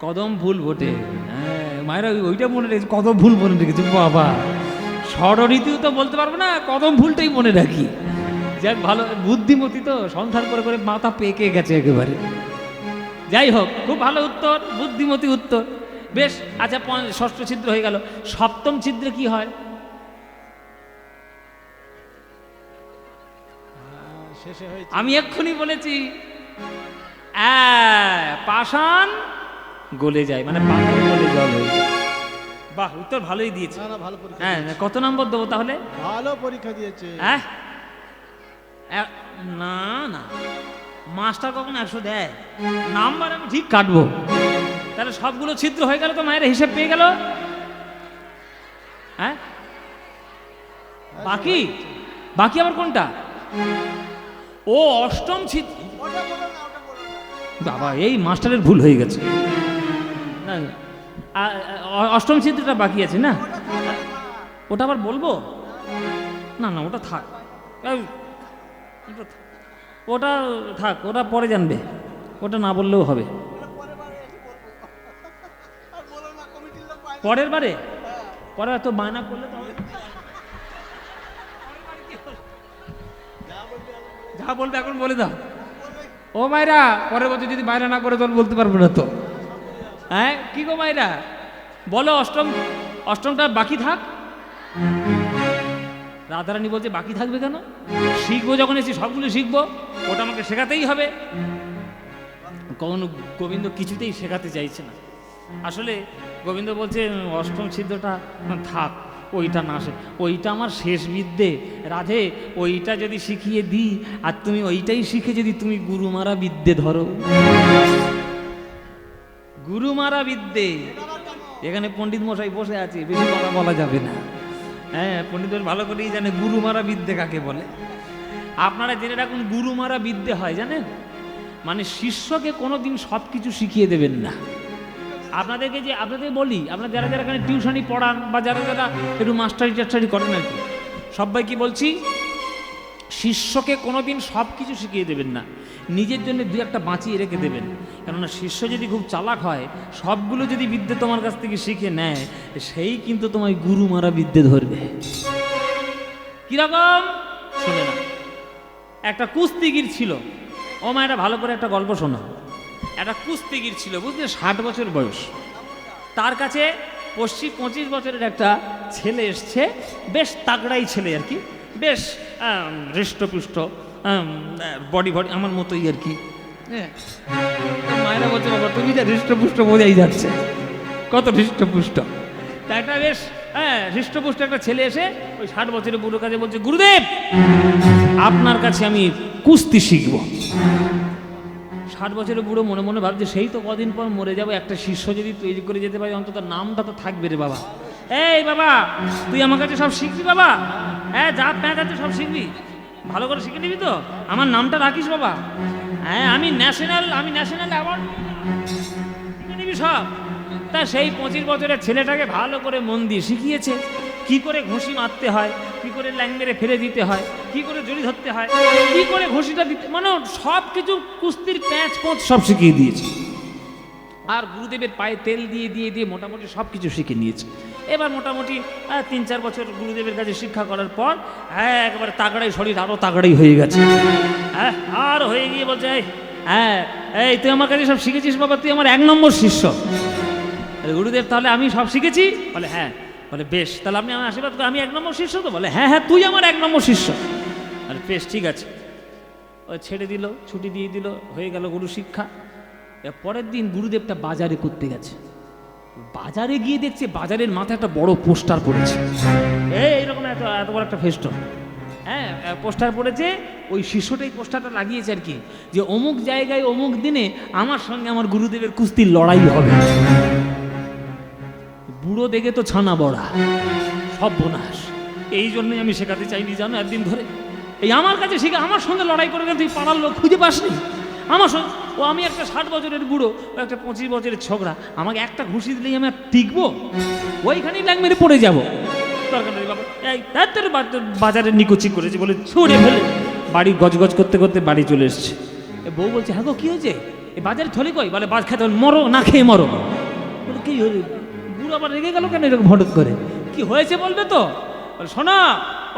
কদম ফুল ফোটে। হ্যাঁ মায়েরা ওইটা মনে রেখেছে, কদম ফুল মনে রেখেছে। বাবা, ষড় ঋতু তো বলতে পারবো না, কদম ফুলটাই মনে রাখি। যাক ভালো, বুদ্ধিমতী তো, সংসার করে করে মাথা পেকে গেছে একেবারে। যাই হোক, খুব ভালো উত্তর, বুদ্ধিমতী উত্তর। বেশ। আচ্ছা ষষ্ঠ ছিদ্র হয়ে গেল। সপ্তম ছিদ্রে কি হয়? শেষে হয়েছে। আমি এক্ষুনি বলেছি পাষাণ গলে যায়, মানে পাথর গলে জল হয়ে যায়। বাহ, উত্তর ভালোই দিয়েছে। না না, ভালো পরীক্ষা হ্যাঁ, দিয়েছে। কত নম্বর দেবো তাহলে? ভালো পরীক্ষা দিয়েছে। হ্যাঁ, না না, মাস্টার কখন 100 দেয়? নাম্বার আমি ঠিক কাটবো। তাহলে সবগুলো ছিদ্র হয়ে গেল তো, মায়ের হিসেব পেয়ে গেল। হ্যাঁ, বাকি বাকি আবার কোনটা? ও অষ্টম ছিদ্র। বাবা, এই মাস্টারের ভুল হয়ে গেছে। না, অষ্টম ছিদ্রটা বাকি আছে না? ওটা আবার বলবো? না না, ওটা থাক। ওটা থাক, ওটা পরে জানবে, ওটা না বললেও হবে। পরের বারে পরে তো বায়না করলে তো হবে। যা বলবে এখন বলে দাও। ও মায়েরা, পরের বছর যদি বায়না না করে তখন বলতে পারবো না তো। হ্যাঁ, কি গো মায়েরা, বলো অষ্টমটা বাকি থাক। রাধারানী বলছে বাকি থাকবে কেন? শিখবো যখন এসে সবগুলো শিখবো, ওটা আমাকে শেখাতেই হবে। কখনো গোবিন্দ কিছুতেই শেখাতে চাইছে না। আসলে গোবিন্দ বলছে অষ্টম ছিদ্রটা থাক, ওইটা না ওইটা আমার শেষ বিদ্যে রাধে। ওইটা যদি শিখিয়ে দিই আর তুমি ওইটাই শিখে যদি তুমি গুরুমারা বিদ্যে ধরো, গুরুমারা বিদ্যে। এখানে পণ্ডিত মশাই বসে আছে, বেশি কথা বলা যাবে না। হ্যাঁ, পণ্ডিতের ভালো করেই জানে গুরুমারা বিদ্যে কাকে বলে। আপনারা জেনে রাখুন, গুরুমারা বিদ্যে হয় জানেন, মানে শিষ্যকে কোনোদিন সব কিছু শিখিয়ে দেবেন না। আপনাদের বলি, আপনারা যারা যারা এখানে টিউশনি পড়ান বা যারা যারা একটু মাস্টারি করেন আর কি, সবাইকে বলছি, শিষ্যকে কোনোদিন সব কিছু শিখিয়ে দেবেন না, নিজের জন্য দু একটা বাঁচিয়ে রেখে দেবেন। কেননা শিষ্য যদি খুব চালাক হয়, সবগুলো যদি বিদ্যে তোমার কাছ থেকে শিখে নেয়, সেই কিন্তু তোমায় গুরু মারা বিদ্যে ধরবে। কিরকম শুনে না, একটা কুস্তিগির ছিল। ও মা, এটা ভালো করে একটা গল্প শোনো। একটা কুস্তিগির ছিল, বুঝলে, 60 বছর বয়স। তার কাছে 25 বছরের একটা ছেলে এসছে, বেশ তাগড়াই ছেলে আর কি, বেশ হৃষ্টপুষ্ট, বডি আমার মতোই আর কি। হ্যাঁ, মায়েরা বলছে বাবা তুমি যা হৃষ্টপুষ্ট বোঝাই যাচ্ছে, কত হৃষ্টপুষ্ট। তা একটা বেশ হৃষ্টপুষ্ট একটা ছেলে এসে ওই 60 বছরের বুড়োর কাছে বলছে, গুরুদেব আপনার কাছে আমি কুস্তি শিখবো। 60 বছরের বুড়ো মনে মনে ভাবছে, সেই তো কদিন পর মরে যাবো, একটা শিষ্য যদি তৈরি করে যেতে পারি অন্তত নামটা তো থাকবে রে বাবা। এই বাবা, তুই আমার কাছে সব শিখবি বাবা? হ্যাঁ, যা প্যাঁচ আছে সব শিখবি, ভালো করে শিখে নিবি তো, আমার নামটা রাখিস বাবা। হ্যাঁ, আমি ন্যাশনাল অ্যাওয়ার্ড শিখে নিবি সব। তা সেই 25 বছরের ছেলেটাকে ভালো করে মন দিয়ে শিখিয়েছে, কি করে ঘুষি মারতে হয়, কি করে ল্যাং মেরে ফেলে দিতে হয়, কি করে জড়ি ধরতে হয়, কি করে ঘুষিটা দিতে, মানে সব কিছু কুস্তির প্যাঁচ পোঁচ সব শিখিয়ে দিয়েছে। আর গুরুদেবের পায়ে তেল দিয়ে দিয়ে দিয়ে মোটামুটি সব কিছু শিখে নিয়েছে। এবার মোটামুটি 3-4 বছর গুরুদেবের কাছে শিক্ষা করার পর একবারে তাগড়াই শরীর, আরও তাগড়াই হয়ে গেছে। হ্যাঁ, আর হয়ে গিয়ে বলছে, এই তুই আমার কাছে সব শিখেছিস বাবা, তুই আমার 1 নম্বর শিষ্য। গুরুদেব তাহলে আমি সব শিখেছি? বলে হ্যাঁ। বলে বেশ, তাহলে আপনি আমার আশীর্বাদ করে, আমি 1 নম্বর শিষ্য তো? বলে হ্যাঁ, তুই আমার 1 নম্বর শিষ্য। আরে বেশ, ঠিক আছে। ও ছেড়ে দিল, ছুটি দিয়ে দিল, হয়ে গেল গুরু শিক্ষা। পরের দিন গুরুদেবটা বাজারে করতে গেছে। বাজারে গিয়ে দেখছে বাজারের মাথায় একটা বড় পোস্টার পড়েছে, এইরকম এত বড় একটা ফেস্টন। হ্যাঁ, পোস্টার পড়েছে। ওই শিষ্যটাই পোস্টারটা লাগিয়েছে আর কি, যে অমুক জায়গায় অমুক দিনে আমার সঙ্গে আমার গুরুদেবের কুস্তির লড়াই হবে। বুড়ো দেখে তো ছানা বড়া, সব বোনাস। এই জন্যই আমি শেখাতে চাইনি জানো, একদিন ধরে এই আমার কাছে শিখে আমার সঙ্গে লড়াই করে তুই পাড়ার লোক খুঁজে পাসনি আমার সঙ্গে। আমি একটা 60 বছরের বুড়ো, ও একটা 25 বছরের ছোকরা, আমাকে একটা ঘুষি দিলেই আমি আর টিকবো? ওইখানেই ল্যাং মেরে পড়ে যাবো। দরকার নেই বাবা, এই তোর বাজারে নিকুচি করেছে বলে ছুঁড়ে ফেলে বাড়ি গজগজ করতে করতে বাড়ি চলে এসছে। বউ বলছে, হ্যাঁ গো, কি হয়েছে? এই বাজারে থলি কই? বলে বাজ খেতে মরো, না খেয়ে মরো। বলে কি হলো? বুড়ো আবার রেগে গেল কেন এরকম হঠাৎ করে? কি হয়েছে বলবে তো? বলে শোনো,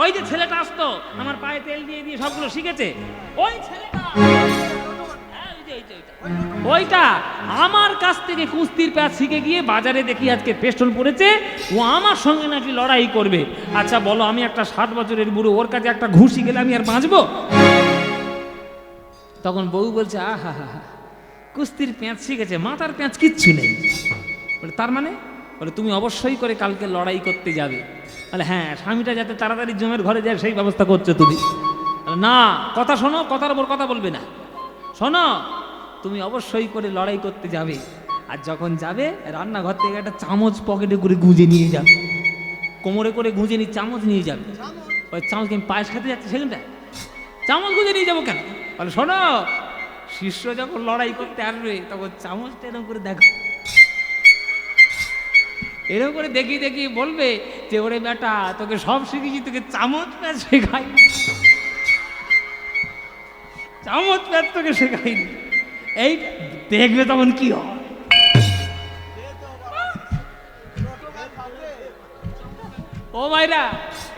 ওই যে ছেলেটা আসতো আমার পায়ে তেল দিয়ে দিয়ে সবগুলো শিখেছে, ওই ছেলেটা, ওইটা আমার কাছ থেকে কুস্তির প্যাচ শিখে গিয়ে বাজারে দেখি আজকে পেস্টন পড়েছে, ও আমার সঙ্গে নাকি লড়াই করবে। আচ্ছা বলো, আমি একটা 60 বছরের বুড়ো, ওর কাছে একটা ঘুষি গেলে আমি আর বাঁচবো? তখন বউ বলছে আহা হা হা, কুস্তির পেঁচ শিখেছে, মাথার পেঁচ কিচ্ছু নেই। বলে তার মানে? বলে তুমি অবশ্যই করে কালকে লড়াই করতে যাবে। বলে হ্যাঁ, স্বামীটা যাতে তাড়াতাড়ি জমের ঘরে যায় সেই ব্যবস্থা করছো তুমি। বলে, না, কথা শোনো, কথার উপর কথা বলবে না। শোনো, তুমি অবশ্যই করে লড়াই করতে যাবে, আর যখন যাবে রান্নাঘর থেকে একটা চামচ পকেটে করে গুঁজে নিয়ে যাবে, কোমরে করে গুঁজে নিয়ে চামচ নিয়ে যাবে। ওই চামচ আমি পায়েস খেতে যাচ্ছি সেখানটা চামচ গুঁজে নিয়ে যাবো কেন? বলে শোনো, শিষ্য যখন লড়াই করতে আসবে তখন চামচটা এরকম করে দেখো, এরকম করে দেখি দেখি বলবে যে ওরে বেটা তোকে সব শিখেছি, তোকে চামচ প্যাচ শেখাইনি, চামচ প্যাচ তোকে শেখাইনি। এই দেখবে তখন কি হয়। ও ভাইরা,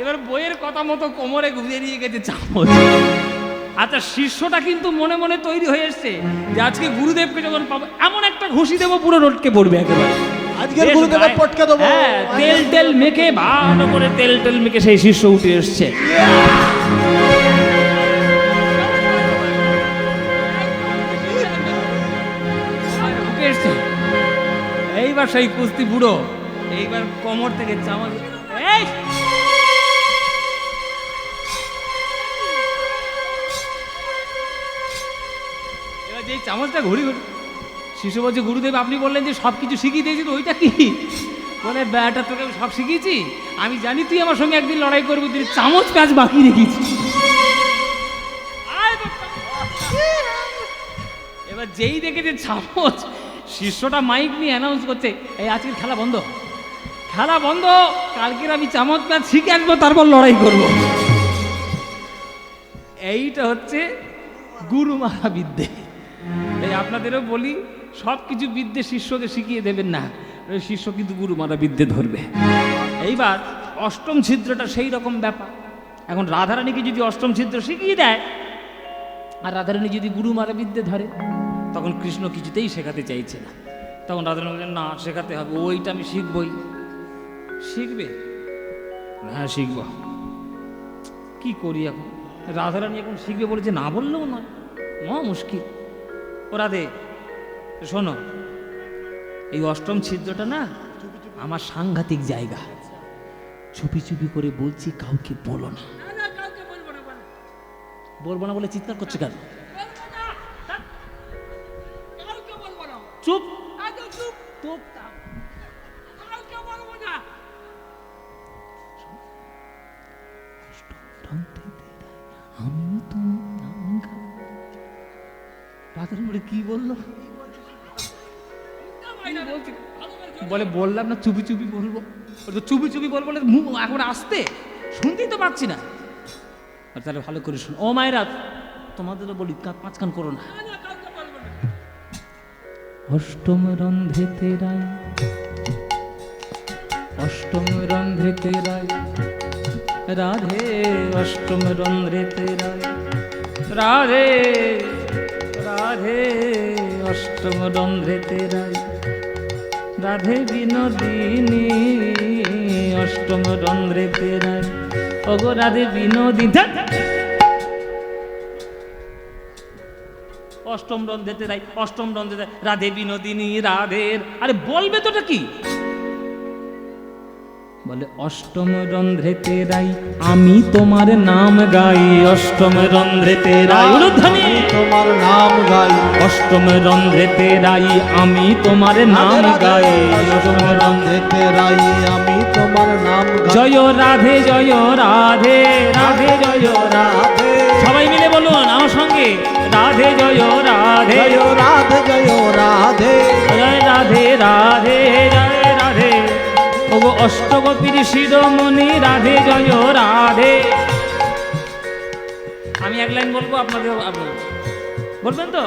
এবার বইয়ের কথা মতো কোমরে গুঁজে নিয়ে গেছে চামচ। আচ্ছা, শিষ্যটা কিন্তু মনে মনে তৈরি হয়ে এসছে যে আজকে গুরুদেবকে যখন পাবো এমন একটা ঘুষি দেবো পুরো রটকে পড়বে একেবারে। আজকের গুরুদেবের পটকে দেবো। হ্যাঁ, তেল তেল মেখে, ভালো করে তেল তেল মেখে সেই শিষ্য উঠে এসছে। উঠে এসছে। এইবার সেই কুস্তি বুড়ো, এইবার কোমর থেকে চামচ, এই এবার যেই চামচটা ঘুরি ঘুরি, শিশু বলছে গুরুদেব আপনি বললেন যে সব কিছু শিখিয়ে দিয়েছি, তো ওইটা কি? বলে ব্যাটা তোকে আমি সব শিখিয়েছি, আমি জানি তুই আমার সঙ্গে একদিন লড়াই করবি, তুই চামচ প্যাচ বাকি রেখেছি। এবার যেই দেখেছে চামচ, শিষ্যটা মাইক নিয়ে অ্যানাউন্স করছে এই আজকের খেলা বন্ধ, খেলা বন্ধ, কালকের আমি চামচ প্যাচ শিখে আসবো, তারপর লড়াই করব। এইটা হচ্ছে গুরু মারা বিদ্যে। এই আপনাদেরও বলি, সব কিছু বিদ্যে শিষ্যকে শিখিয়ে দেবেন না, ওই শিষ্য কিন্তু গুরু মারা বিদ্যে ধরবে। এইবার অষ্টম ছিদ্রটা সেই রকম ব্যাপার। এখন রাধারানীকে যদি অষ্টম ছিদ্র শিখিয়ে দেয় আর রাধারানী যদি গুরু মারা বিদ্যে ধরে, তখন কৃষ্ণ কিছুতেই শেখাতে চাইছে না। তখন রাধারানী বলছেন না, শেখাতে হবে, ওইটা আমি শিখবই। শিখবে? হ্যাঁ শিখব। কি করি এখন? রাধারানী এখন শিখবে বলেছে, না বললেও নয়, মুশকিল। ও রাধে শোনো, এই অষ্টম ছিদ্রটা না আমার সাংঘাতিক জায়গা, চুপি চুপি করে বলছি, কাউকে বলো না। বলবো না বলে চিৎকার করছে কেন? চুপ চুপ। কি বললো? বলে বললাম না চুপি চুপি বলবো, চুপি চুপি বলবো, এখন আসতে শুনতেই তো পাচ্ছি না। আর তাহলে ভালো করে শুনো। ও মায়েরা, তোমাদেরও বলি, পাঁচ কান করো না। অষ্টম রন্ধে তেরাই, অষ্টম রন্ধে তেরাই, রাধে অষ্টম রন্ধে তেরাই, রাধে রাধে অষ্টম রন্ধে তেরাই, রাধে বিনোদিনী অষ্টম রন্ধ্রে তেরাই। ওগো রাধে বিনোদিনী, অষ্টম রন্ধ্রে তেরাই, অষ্টম রন্ধ্রে রাধে বিনোদিনী রাধের। আরে বলবে তোটা কি? বলে অষ্টম রন্ধ্রে তেরাই আমি তোমার নাম গাই, অষ্টম রন্ধ্রে তেরাই তোমার নাম গাই, অষ্টম রন্ধ্রে তেরাই আমি তোমার নাম গাই, অষ্টম রন্ধে তেরাই আমি তোমার নাম গাই। জয় রাধে জয় রাধে, রাধে জয় রাধে, সবাই মিলে বলুন আমার সঙ্গে, রাধে জয় রাধে, জয় রাধে জয় রাধে, জয় রাধে রাধে জয় রাধে। ওগো অষ্টগোপীর শিরোমণি রাধে জয় রাধে। আমি এক লাইন বলবো, আপনাদের বলবেন তো?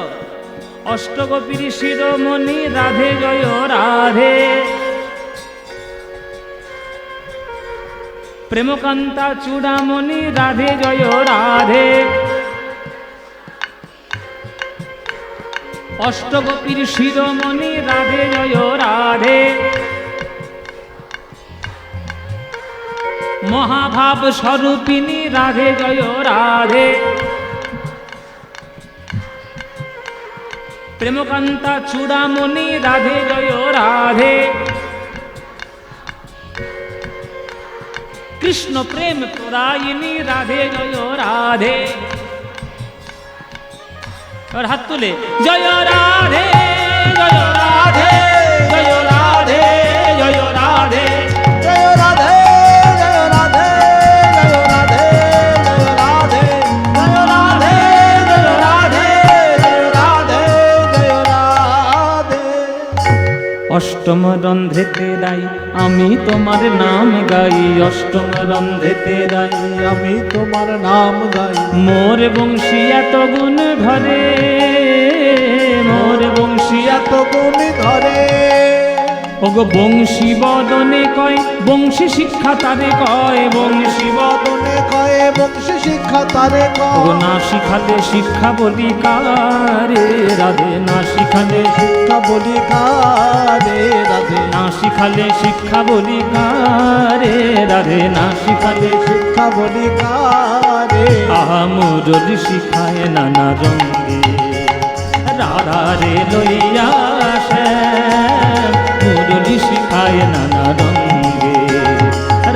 অষ্টগোপীর শিরোমণি রাধে জয় রাধে, প্রেমকান্তা চূড়ামণি রাধে জয় রাধে, অষ্টগোপীর শিরোমণি রাধে জয় রাধে, মহাভাব স্বরূপিণী রাধে জয় রাধে, প্রেমকান্তা চূড়ামণি রাধে জয় রাধে, কৃষ্ণ প্রেম প্রদায়িনী রাধে জয় রাধে। আর হাত তুলে জয় রাধে জয় রাধে জয় রাধে জয় রাধে। জয় রাধে জয় রাধে জয় রাধে জয় রাধে জয় রাধে জয় রাধে জয় রাধে জয় রাধে। অষ্টম রন্ধ্রেতে রাই আমি তোমার নাম গাই, অষ্টম রন্ধ্রেতে রাই আমি তোমার নাম গাই, মোর বংশী এত গুণ ধরে, মোর বংশী এত গুণ ধরে। ওগো বংশী বদনে কয় বংশী শিক্ষা তারে কয়, বংশী বদনে কয়ে বংশী শিক্ষা তারে ওগো কয়। না শিখালে শিক্ষা বলি কারে রাধে, না শিখালে শিক্ষা বলি কারে রাধে, না শিখালে শিক্ষা বলি কারে রাধে, না শিখালে শিক্ষা বলি কারে। আহা মুরলি শিখায় নানা রঙ্গে রাধা রে লইয়া শ্যাম, মুরলি শিখায় নানা রঙ্গে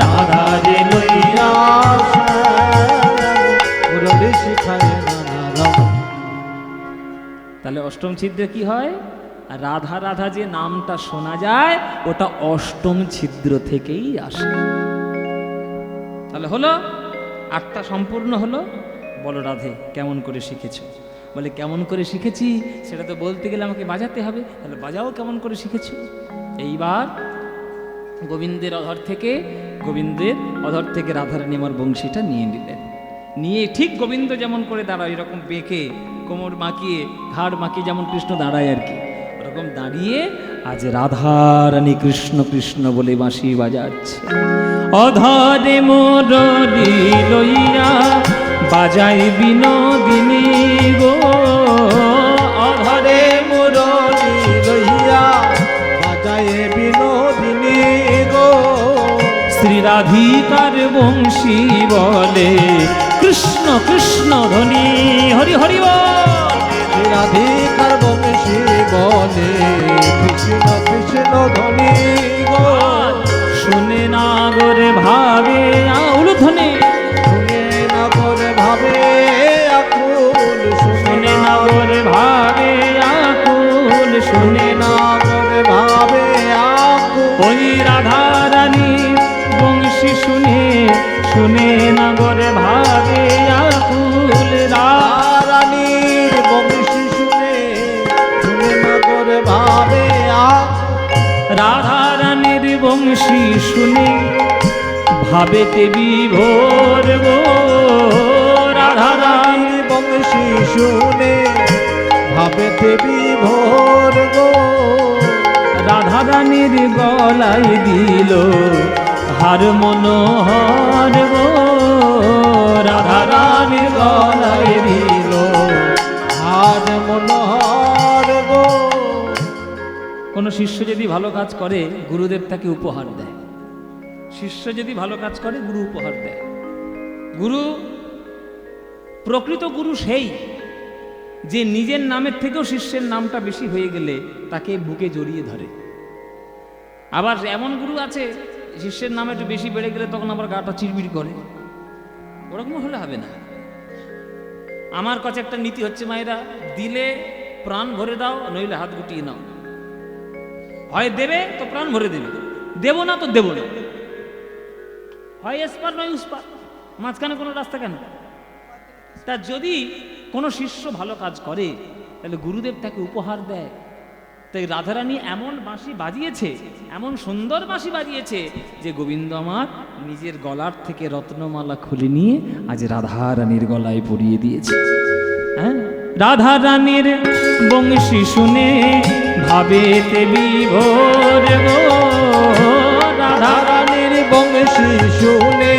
রাধা রে লইয়া। মুরলি শিখায় নানা রঙ। তাহলে অষ্টম ছিদ্রে কি হয়? রাধা রাধা যে নামটা শোনা যায় ওটা অষ্টম ছিদ্র থেকেই আসে। তাহলে হলো আটটা সম্পূর্ণ হলো। বলো রাধে কেমন করে শিখেছ? বলে কেমন করে শিখেছি সেটা তো বলতে গেলে আমাকে বাজাতে হবে, তাহলে বাজাও কেমন করে শিখেছ। এইবার গোবিন্দের অধর থেকে রাধারানী আমার বংশীটা নিয়ে নিলেন, নিয়ে ঠিক গোবিন্দ যেমন করে দাঁড়ায় এরকম বেঁকে কোমর মাকিয়ে ঘাড় মাকিয়ে যেমন কৃষ্ণ দাঁড়ায় আর কি, ওরকম দাঁড়িয়ে আজ রাধারানী কৃষ্ণ কৃষ্ণ বলে বাঁশি বাজাচ্ছে। অধরে মুরলি লইয়া বাজাই বিনোদিনী গো, অধরে মুরলি লইয়া বাজায় বিনোদিনী গো। শ্রী রাধিকার বংশী বলে কৃষ্ণ কৃষ্ণ ধ্বনি হরি হরি বল। রাধিকার বংশী বলে কৃষ্ণ কৃষ্ণ ধ্বনি গো। শুনে নাগরে ভাবে উলুধ্বনি, শুনে নগর ভাবে আকুল, শুনে নাগরে ভাবে আকুল, শুনে নগর ভাবে আকুল। ওই রাধারানী বংশী শুনে শুনে নাগরে ভাবে আকুল। রানীর বংশী শুনে শুনে নগর ভাবে আকুল। রাধারানীর বংশী শুনে ভাবেতে বিভোর গো, রাধারানী বংশী শুনে ভাবেতে বিভোর গো। রাধারানীর গলায় দিল হার মনোহর গো, রাধারানীর গলায় দিল হার মনোহর গো। কোনো শিষ্য যদি ভালো কাজ করে গুরুদেব তাকে উপহার দেয়, শিষ্য যদি ভালো কাজ করে গুরু উপহার দেয়। গুরু প্রকৃত গুরু সেই যে নিজের নামের থেকেও শিষ্যের নামটা বেশি হয়ে গেলে তাকে বুকে জড়িয়ে ধরে। আবার এমন গুরু আছে শিষ্যের নাম একটু বেশি বেড়ে গেলে তখন আবার গাটা চিড়বিড় করে, ওরকম হলে হবে না। আমার কাছে একটা নীতি হচ্ছে মায়েরা, দিলে প্রাণ ভরে দাও, নইলে হাত গুটিয়ে নাও। হয় দেবে তো প্রাণ ভরে দেবে, দেব না তো দেব না, হয় এসপার নয় উসপার, মাঝখানে কোনো রাস্তা কেন? তা যদি কোনো শিষ্য ভালো কাজ করে তাহলে গুরুদেব তাকে উপহার দেয়। তাই রাধারানী এমন বাঁশি বাজিয়েছে, এমন সুন্দর বাঁশি বাজিয়েছে যে গোবিন্দ আমার নিজের গলার থেকে রত্নমালা খুলে নিয়ে আজ রাধারানীর গলায় পরিয়ে দিয়েছে। হ্যাঁ, রাধারানীর বংশী শুনে ভাবেতে বিভোর গো, রাধারানীর বংশী শুনে